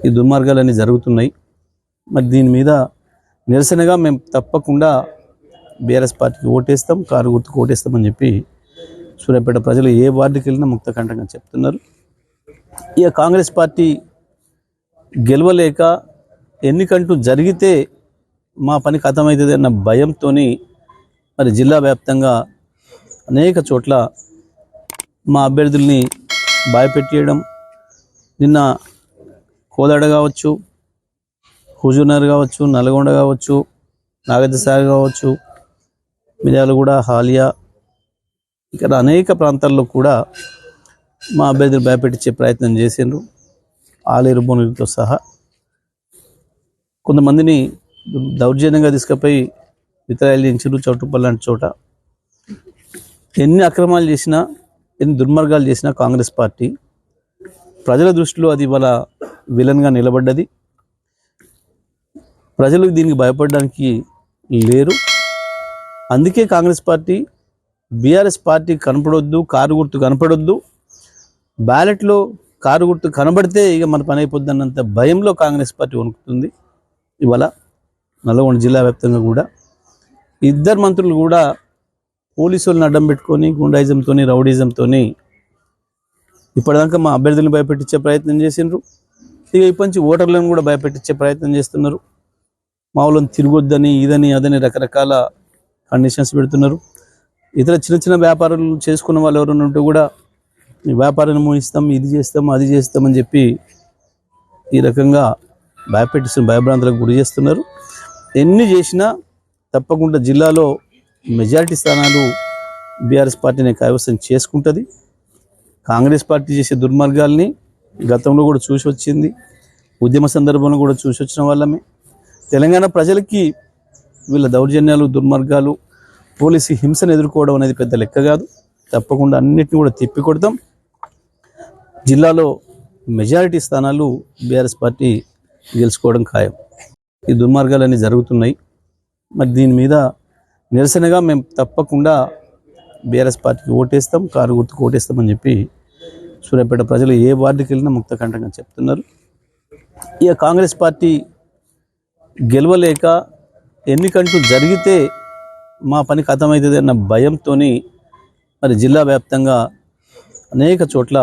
ఈ దుర్మార్గాలన్నీ జరుగుతున్నాయి. మరి దీని మీద నిరసనగా మేము తప్పకుండా బీఆర్ఎస్ పార్టీకి ఓటేస్తాం, కారు గుర్తుకు ఓటేస్తామని చెప్పి సూర్యాపేట ప్రజలు ఏ వార్డుకి వెళ్ళినా ముక్తకంఠంగా చెప్తున్నారు. ఇక కాంగ్రెస్ పార్టీ గెలవలేక ఎన్నికంటూ జరిగితే మా పని ఖతమవుతుంది అన్న భయంతో మరి జిల్లా వ్యాప్తంగా అనేక చోట్ల మా అభ్యర్థుల్ని భయపెట్టేయడం, నిన్న కోదాడ కావచ్చు, హుజూర్నగర్ కావచ్చు, నల్గొండ కావచ్చు, నాగార్జునసాగర్ కావచ్చు, మిర్యాలగూడ, హాలియా, ఇక్కడ అనేక ప్రాంతాల్లో కూడా మా అభ్యర్థులు భయపెట్టించే ప్రయత్నం చేసిండ్రు. ఆలేరు బోనులతో సహా కొంతమందిని దౌర్జన్యంగా తీసుకుపోయి వితరాయిలు చేయించారు. చౌటుప్పల్ లాంటి చోట ఎన్ని అక్రమాలు చేసినా, ఎన్ని దుర్మార్గాలు చేసినా కాంగ్రెస్ పార్టీ ప్రజల దృష్టిలో అది ఇవాళ విలన్గా నిలబడ్డది. ప్రజలు దీనికి భయపడడానికి లేరు. అందుకే కాంగ్రెస్ పార్టీ బీఆర్ఎస్ పార్టీ కనపడొద్దు, కారు గుర్తు కనపడొద్దు, బ్యాలెట్లో కారు గుర్తు కనబడితే ఇక మన పని అయిపోద్ది అన్నంత భయంలో కాంగ్రెస్ పార్టీ వణుకుతుంది. ఇవాళ నల్గొండ జిల్లా వ్యాప్తంగా కూడా ఇద్దరు మంత్రులు కూడా పోలీసులను అడ్డం పెట్టుకొని గుండాయిజంతో, రౌడీజంతో ఇప్పటిదాకా మా అభ్యర్థులను భయపెట్టించే ప్రయత్నం చేసిండ్రు. ఇక ఇప్పటి నుంచి ఓటర్లను కూడా భయపెట్టించే ప్రయత్నం చేస్తున్నారు. మా వాళ్ళని తిరగొద్దని, ఇదని అదని రకరకాల కండిషన్స్ పెడుతున్నారు. ఇతర చిన్న చిన్న వ్యాపారాలు చేసుకున్న వాళ్ళు ఎవరైనా ఉంటే కూడా ఈ వ్యాపారాన్ని మోయిస్తాం, ఇది చేస్తాం, అది చేస్తామని చెప్పి ఈ రకంగా భయభ్రాంతులకు గురి చేస్తున్నారు. ఎన్ని చేసినా తప్పకుండా జిల్లాలో మెజారిటీ స్థానాలు బీఆర్ఎస్ పార్టీని కైవసం చేసుకుంటుంది. కాంగ్రెస్ పార్టీ చేసే దుర్మార్గాల్ని గతంలో కూడా చూసి వచ్చింది, ఉద్యమ సందర్భంలో కూడా చూసి వచ్చిన వాళ్ళమే. తెలంగాణ ప్రజలకి వీళ్ళ దౌర్జన్యాలు, దుర్మార్గాలు, పోలీసు హింసను ఎదుర్కోవడం అనేది పెద్ద లెక్క కాదు. తప్పకుండా అన్నిటిని కూడా తిప్పికొడతాం. జిల్లాలో మెజారిటీ స్థానాలు బీఆర్ఎస్ పార్టీ గెలుచుకోవడం ఖాయం. ఈ దుర్మార్గాలన్నీ జరుగుతున్నాయి. మరి దీని మీద నిరసనగా మేము తప్పకుండా బీఆర్ఎస్ పార్టీకి ఓటేస్తాం, కారు గుర్తుకు ఓటేస్తామని చెప్పి సూర్యాపేట ప్రజలు ఏ వార్డుకి వెళ్ళినా ముక్తకంఠంగా చెప్తున్నారు. ఇక కాంగ్రెస్ పార్టీ గెలవలేక ఎన్నికంటూ జరిగితే మా పని ఖతమవుతుంది అన్న భయంతో మరి జిల్లా వ్యాప్తంగా అనేక చోట్ల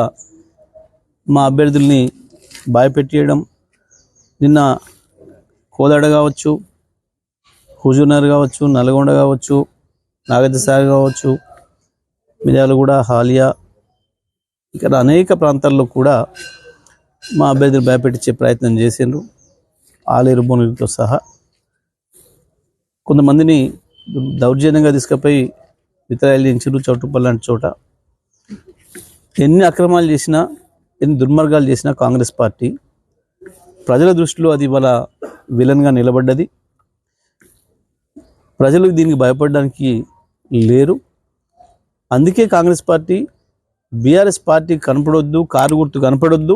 మా అభ్యర్థుల్ని భయపెట్టేయడం, నిన్న కోదాడ కావచ్చు, హుజూర్నగర్ కావచ్చు, నల్గొండ కావచ్చు, నాగార్జునసాగర్ కావచ్చు, మిర్యాలగూడ, హాలియా, ఇక్కడ అనేక ప్రాంతాల్లో కూడా మా అభ్యర్థులు భయపెట్టించే ప్రయత్నం చేసిండ్రు. ఆలేరు బోనులతో సహా కొంతమందిని దౌర్జన్యంగా తీసుకుపోయి వితరాయిలు చేయించారు. చౌటుప్పల్ లాంటి చోట ఎన్ని అక్రమాలు చేసినా, ఎన్ని దుర్మార్గాలు చేసినా కాంగ్రెస్ పార్టీ ప్రజల దృష్టిలో అది ఇవాళ విలన్గా నిలబడ్డది. ప్రజలు దీనికి భయపడడానికి లేరు. అందుకే కాంగ్రెస్ పార్టీ బీఆర్ఎస్ పార్టీ కనపడొద్దు, కారు గుర్తు కనపడొద్దు,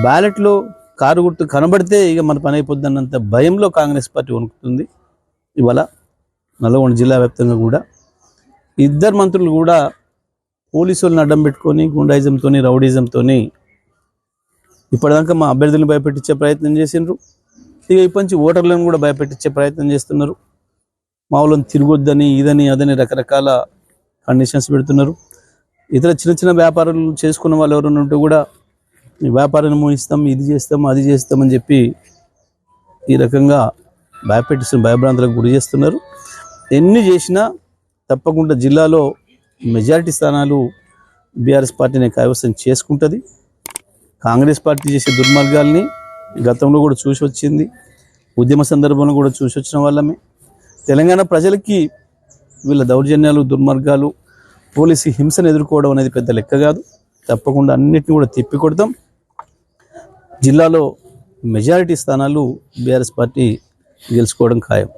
బ్యాలెట్లో కారు గుర్తు కనబడితే ఇక మన పని అయిపోద్ది అన్నంత భయంలో కాంగ్రెస్ పార్టీ వణుకుతుంది. ఇవాళ నల్గొండ జిల్లా వ్యాప్తంగా కూడా ఇద్దరు మంత్రులు కూడా పోలీసులను అడ్డం పెట్టుకొని గుండాయిజంతో, రౌడీజంతో ఇప్పటిదాకా మా అభ్యర్థులను భయపెట్టించే ప్రయత్నం చేసిండ్రు. ఇక ఇప్పటి నుంచి ఓటర్లను కూడా భయపెట్టించే ప్రయత్నం చేస్తున్నారు. మా వాళ్ళని తిరగొద్దని, ఇదని అదని రకరకాల కండిషన్స్ పెడుతున్నారు. ఇతర చిన్న చిన్న వ్యాపారాలు చేసుకున్న వాళ్ళు ఎవరైనా ఉంటే కూడా ఈ వ్యాపారాన్ని మోయిస్తాం, ఇది చేస్తాం, అది చేస్తామని చెప్పి ఈ రకంగా భయభ్రాంతులకు గురి చేస్తున్నారు. ఎన్ని చేసినా తప్పకుండా జిల్లాలో మెజారిటీ స్థానాలు బీఆర్ఎస్ పార్టీని కైవసం చేసుకుంటుంది. కాంగ్రెస్ పార్టీ చేసే దుర్మార్గాల్ని గతంలో కూడా చూసి వచ్చింది, ఉద్యమ సందర్భంలో కూడా చూసి వచ్చిన వాళ్ళమే. తెలంగాణ ప్రజలకి వీళ్ళ దౌర్జన్యాలు, దుర్మార్గాలు, పోలీసు హింసను ఎదుర్కోవడం అనేది పెద్ద లెక్క కాదు. తప్పకుండా అన్నిటిని కూడా తిప్పికొడతాం. జిల్లాలో మెజారిటీ స్థానాలు బీఆర్ఎస్ పార్టీ గెలుచుకోవడం ఖాయం.